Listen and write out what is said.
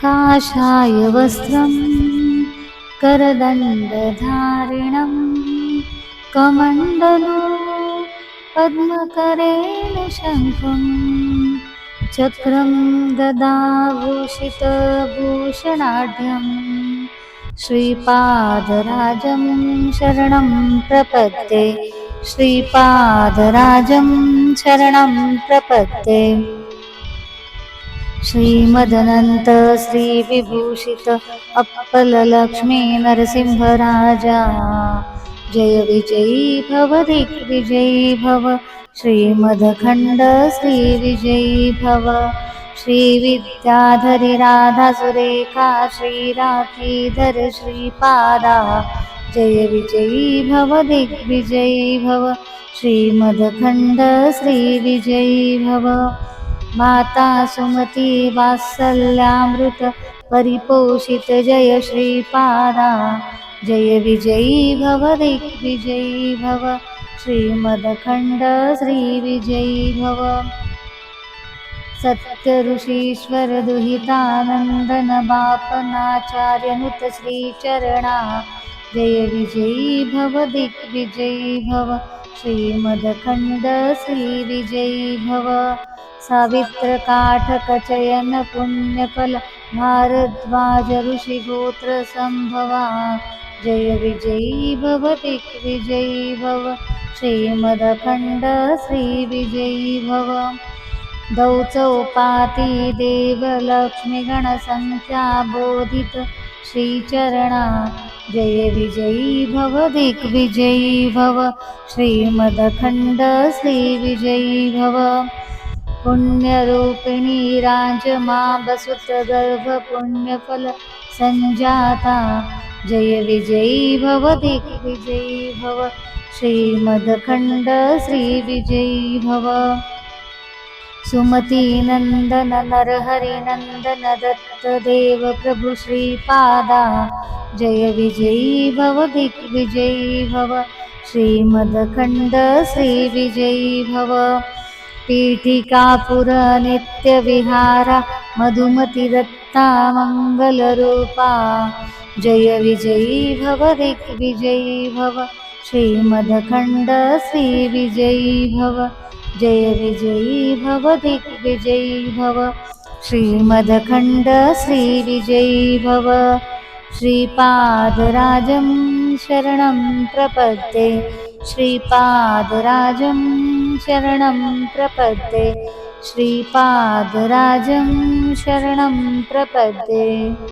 काषाय वस्त्रं करदण्डधारिणं कमण्डलु पद्मकरेण शङ्खं चक्रं गदाभूषितभूषणाढ्यं श्रीपादराजं शरणं प्रपद्ये श्रीपादराजं शरणं प्रपद्ये। श्रीमदनन्त श्रीविभूषित अप्पलक्ष्मी नरसिंहराजा जय विजयी भव दिग्विजयी भव श्रीमदखण्ड श्रीविजयी भव श्रीविद्याधरी राधासुरेखा श्रीराखीधर श्रीपादा जय विजयी भव दिग्विजयी भव श्रीमदखण्ड श्रीविजयी भव। माता सुमती वात्सल्यामृत परिपोषित जय श्रीपादा जय विजयी भव दिग्विजयी भव श्रीमदखण्ड श्रीविजयी भव। सत्य ऋषीश्वर दुहितानन्दन बापनाचार्यनुत श्रीचरणा जय विजयी भव दिग्विजयी भव श्रीमदखण्ड श्रीविजयी भव। सावित्र काठक चयन पुण्यफल भारद्वाज ऋषि गोत्र संभवा जय विजयी भव दिग्विजयी भव श्रीमदखण्ड श्रीविजयी भव। दौचौपाती देवलक्ष्मी गणसंख्या बोधित श्रीचरणा जय विजयी भव दिग्विजयी भव श्रीमदखण्ड श्रीविजयी भव। पुण्यरूपिणी राजमाबसुत गर्भ पुण्यफल संजाता जय विजयी भव दिग्विजयी भव श्रीमदखण्ड श्रीविजयी भव। सुमती नंदन नरहरि नंदन दत्त देव प्रभु श्रीपादा जय विजयी भव दिग्विजयी भव श्रीमदखण्ड श्रीविजयी भव। पीठिकापुर नित्य विहारा मधुमती दत्ता मंगलरूपा जय विजयी भव दिग्विजयी भव श्रीमदखण्ड श्रीविजयी भव जय विजयी भव दिग्विजयी भव श्रीमदखण्ड श्रीविजयी भव। श्रीपादराजं शरणं प्रपद्ये श्रीपादराजं शरणं प्रपद्ये श्रीपादराजं शरणं प्रपद्ये।